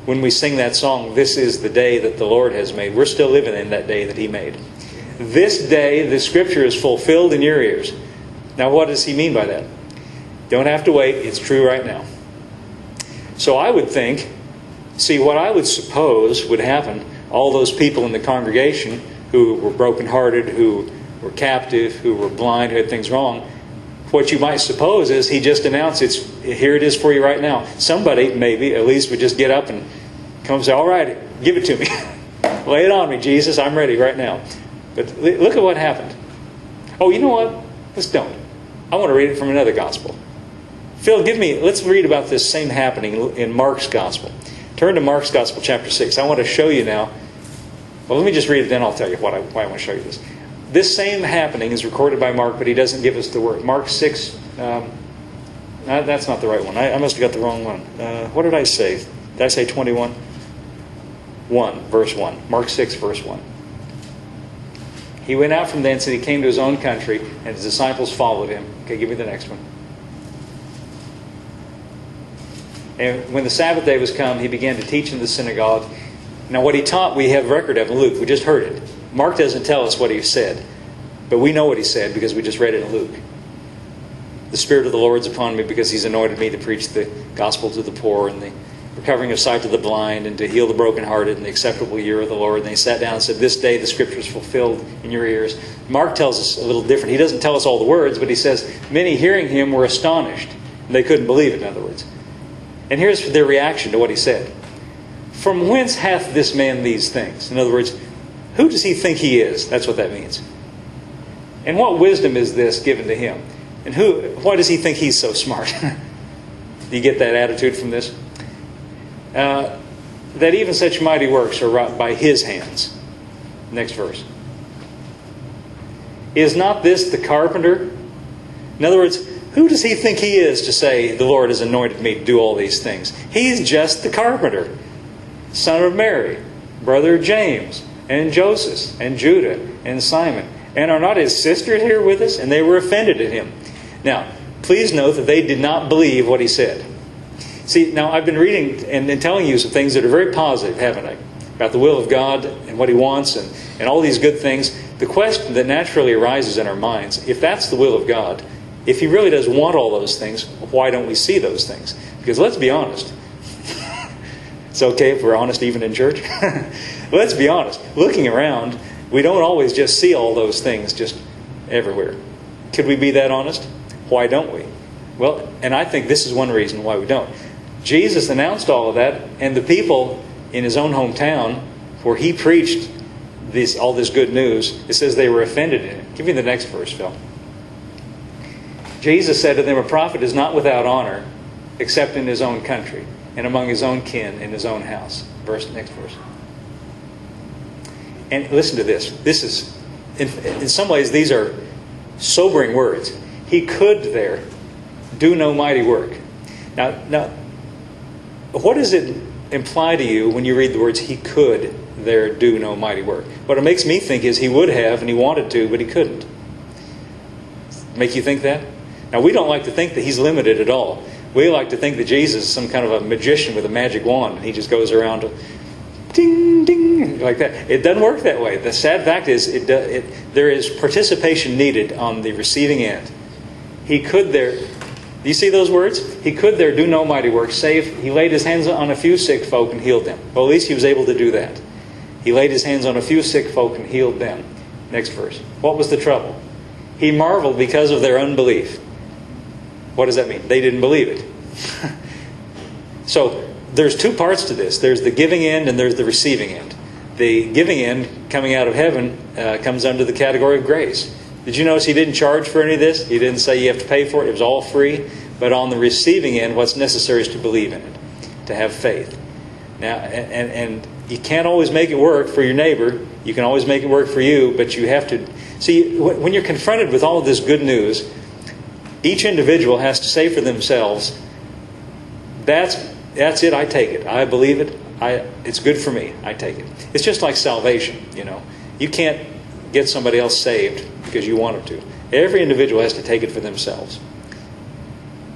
when we sing that song, "This is the day that the Lord has made," we're still living in that day that He made. This day, the Scripture is fulfilled in your ears. Now, what does He mean by that? Don't have to wait. It's true right now. So I would think, see, what I would suppose would happen, all those people in the congregation who were brokenhearted, who were captive, who were blind, who had things wrong, what you might suppose is He just announced, here it is for you right now. Somebody, maybe, at least would just get up and come and say, "All right, give it to me. Lay it on me, Jesus. I'm ready right now." But look at what happened. Oh, you know what? Let's don't. I want to read it from another gospel. Phil, let's read about this same happening in Mark's gospel. Turn to Mark's gospel, chapter 6. I want to show you now. Well, let me just read it, then I'll tell you why I want to show you this. This same happening is recorded by Mark, but he doesn't give us the word. Mark 6, that's not the right one. I must have got the wrong one. What did I say? Did I say 21? 1, verse 1. Mark 6, verse 1. He went out from thence and he came to his own country, and his disciples followed him. Okay, give me the next one. And when the Sabbath day was come, he began to teach in the synagogue. Now what he taught, we have record of in Luke. We just heard it. Mark doesn't tell us what he said, but we know what he said because we just read it in Luke. "The Spirit of the Lord is upon me because He's anointed me to preach the gospel to the poor and the recovering of sight to the blind and to heal the brokenhearted and the acceptable year of the Lord." And he sat down and said, "This day the Scripture is fulfilled in your ears." Mark tells us a little different. He doesn't tell us all the words, but he says, many hearing him were astonished. They couldn't believe it, in other words. And here's their reaction to what he said. "From whence hath this man these things?" In other words, who does he think he is? That's what that means. "And what wisdom is this given to him? And why does he think he's so smart?" Do you get that attitude from this? "That even such mighty works are wrought by his hands." Next verse. "Is not this the carpenter?" In other words, who does he think he is to say, "The Lord has anointed me to do all these things"? He's just the carpenter, son of Mary, brother of James, and Joseph, and Judah, and Simon. "And are not his sisters here with us?" And they were offended at him. Now, please note that they did not believe what he said. See, now I've been reading and telling you some things that are very positive, haven't I? About the will of God and what He wants and all these good things. The question that naturally arises in our minds, if that's the will of God, if He really does want all those things, why don't we see those things? Because let's be honest. It's okay if we're honest even in church. Let's be honest. Looking around, we don't always just see all those things just everywhere. Could we be that honest? Why don't we? Well, and I think this is one reason why we don't. Jesus announced all of that, and the people in His own hometown, where He preached all this good news, it says they were offended in it. Give me the next verse, Phil. "Jesus said to them, a prophet is not without honor, except in his own country, and among his own kin, in his own house." Next verse. And listen to this. This is, in some ways, these are sobering words. "He could there do no mighty work." Now, what does it imply to you when you read the words, "He could there do no mighty work"? What it makes me think is He would have and He wanted to, but He couldn't. Make you think that? Now, we don't like to think that He's limited at all. We like to think that Jesus is some kind of a magician with a magic wand, and He just goes around ding, ding, like that. It doesn't work that way. The sad fact is there is participation needed on the receiving end. He could there... Do you see those words? "He could there do no mighty work, save He laid His hands on a few sick folk and healed them." Well, at least He was able to do that. He laid His hands on a few sick folk and healed them. Next verse. What was the trouble? "He marveled because of their unbelief." What does that mean? They didn't believe it. So there's two parts to this. There's the giving end and there's the receiving end. The giving end, coming out of heaven, comes under the category of grace. Did you notice He didn't charge for any of this? He didn't say you have to pay for it. It was all free. But on the receiving end, what's necessary is to believe in it, to have faith. Now, and you can't always make it work for your neighbor. You can always make it work for you, but you have to... See, when you're confronted with all of this good news, each individual has to say for themselves, that's it, I take it. I believe it. It's good for me. I take it. It's just like salvation, you know. You can't get somebody else saved because you want them to. Every individual has to take it for themselves.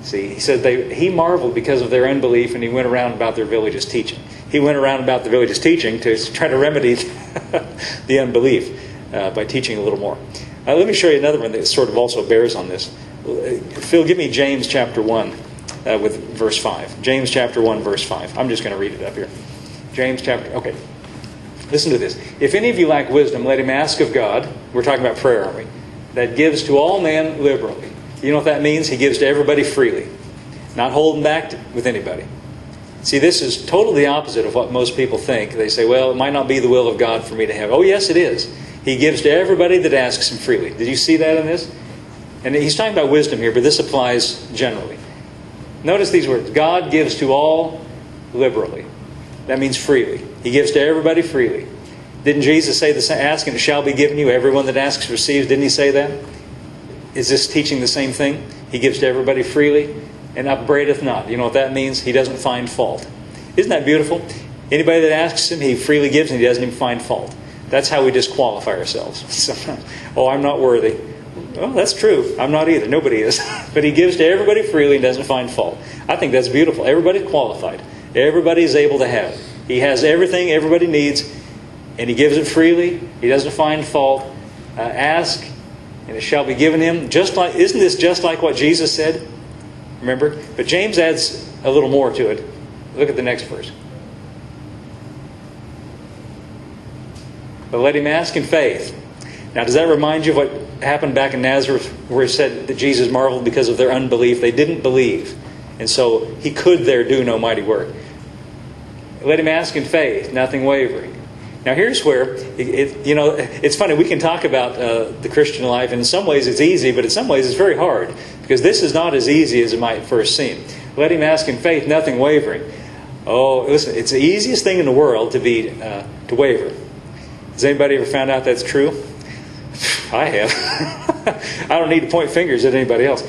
See, he said he marveled because of their unbelief, and he went around about their villages teaching. He went around about the villages teaching to try to remedy the unbelief by teaching a little more. Let me show you another one that sort of also bears on this. Phil, give me James chapter 1 with verse 5. James chapter 1, verse 5. I'm just going to read it up here. James chapter... Okay. Listen to this. If any of you lack wisdom, let him ask of God. We're talking about prayer, aren't we? That gives to all men liberally. You know what that means? He gives to everybody freely. Not holding back with anybody. See, this is totally the opposite of what most people think. They say, well, it might not be the will of God for me to have. Oh, yes, it is. He gives to everybody that asks him freely. Did you see that in this? And he's talking about wisdom here, but this applies generally. Notice these words. God gives to all liberally. That means freely. He gives to everybody freely. Didn't Jesus say, ask and it shall be given you? Everyone that asks receives. Didn't he say that? Is this teaching the same thing? He gives to everybody freely and upbraideth not. You know what that means? He doesn't find fault. Isn't that beautiful? Anybody that asks him, he freely gives and he doesn't even find fault. That's how we disqualify ourselves. Sometimes, I'm not worthy. Well, that's true. I'm not either. Nobody is. But he gives to everybody freely and doesn't find fault. I think that's beautiful. Everybody's qualified. Everybody's able to have it. He has everything everybody needs, and he gives it freely. He doesn't find fault. Ask, and it shall be given him. Isn't this just like what Jesus said? Remember? But James adds a little more to it. Look at the next verse. But let him ask in faith. Now, does that remind you of what happened back in Nazareth, where it said that Jesus marveled because of their unbelief? They didn't believe, and so he could there do no mighty work. Let him ask in faith, nothing wavering. Now here's where, it's funny, we can talk about the Christian life, and in some ways it's easy, but in some ways it's very hard, because this is not as easy as it might first seem. Let him ask in faith, nothing wavering. Oh, listen, it's the easiest thing in the world to waver. Has anybody ever found out that's true? I have. I don't need to point fingers at anybody else.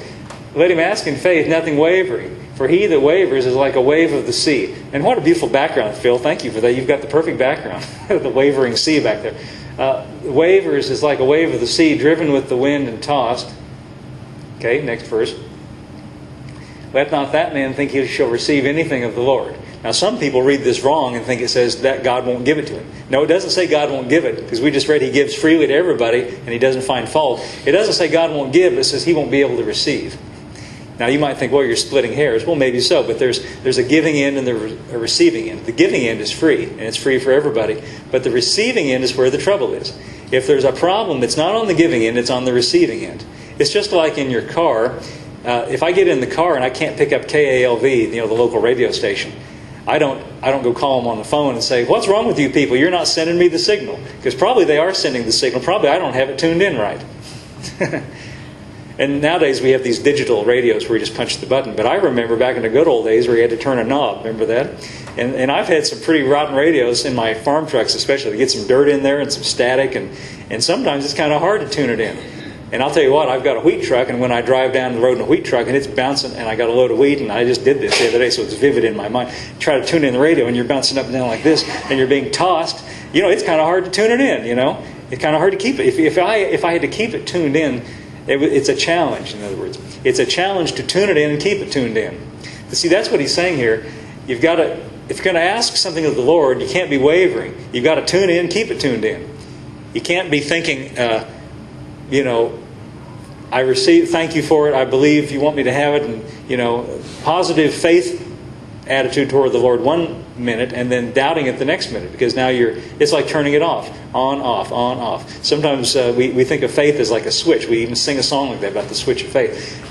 Let him ask in faith, nothing wavering. For he that wavers is like a wave of the sea. And what a beautiful background, Phil. Thank you for that. You've got the perfect background. The wavering sea back there. Wavers is like a wave of the sea, driven with the wind and tossed. Okay, next verse. Let not that man think he shall receive anything of the Lord. Now, some people read this wrong and think it says that God won't give it to him. No, it doesn't say God won't give it, because we just read he gives freely to everybody and he doesn't find fault. It doesn't say God won't give, it says he won't be able to receive. Now, you might think, well, you're splitting hairs. Well, maybe so, but there's a giving end and a receiving end. The giving end is free, and it's free for everybody. But the receiving end is where the trouble is. If there's a problem, it's not on the giving end, it's on the receiving end. It's just like in your car. If I get in the car and I can't pick up KALV, the local radio station, I don't go call them on the phone and say, what's wrong with you people? You're not sending me the signal. Because probably they are sending the signal. Probably I don't have it tuned in right. And nowadays we have these digital radios where you just punch the button. But I remember back in the good old days where you had to turn a knob. Remember that? And I've had some pretty rotten radios in my farm trucks especially. To get some dirt in there and some static. And sometimes it's kind of hard to tune it in. And I'll tell you what, I've got a wheat truck, and when I drive down the road in a wheat truck and it's bouncing, and I got a load of wheat, and I just did this the other day, so it's vivid in my mind. Try to tune in the radio, and you're bouncing up and down like this, and you're being tossed. It's kind of hard to tune it in, It's kind of hard to keep it. If I had to keep it tuned in, it's a challenge, in other words. It's a challenge to tune it in and keep it tuned in. But see, that's what he's saying here. If you're going to ask something of the Lord, you can't be wavering. You've got to tune in, keep it tuned in. You can't be thinking, I receive, thank you for it, I believe you want me to have it, and, positive faith attitude toward the Lord 1 minute, and then doubting it the next minute, because now it's like turning it off, on, off. Sometimes we think of faith as like a switch. We even sing a song like that about the switch of faith.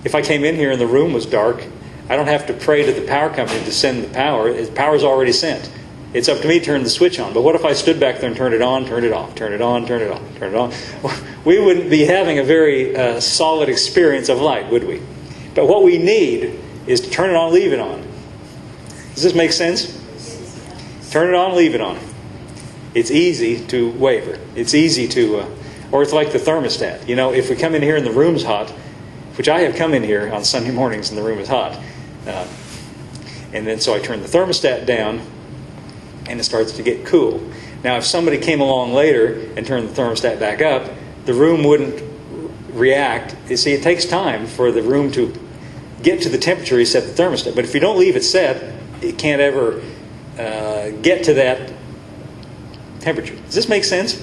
If I came in here and the room was dark, I don't have to pray to the power company to send the power. The power's already sent. It's up to me to turn the switch on. But what if I stood back there and turned it on, turned it off, turned it on, turned it off, turned it on? We wouldn't be having a very solid experience of light, would we? But what we need is to turn it on, leave it on. Does this make sense? Turn it on, leave it on. It's easy to waver. It's easy to, or it's like the thermostat. If we come in here and the room's hot, which I have come in here on Sunday mornings and the room is hot, and then so I turn the thermostat down, and it starts to get cool. Now, if somebody came along later and turned the thermostat back up, the room wouldn't react. You see, it takes time for the room to get to the temperature you set the thermostat. But if you don't leave it set, it can't ever get to that temperature. Does this make sense?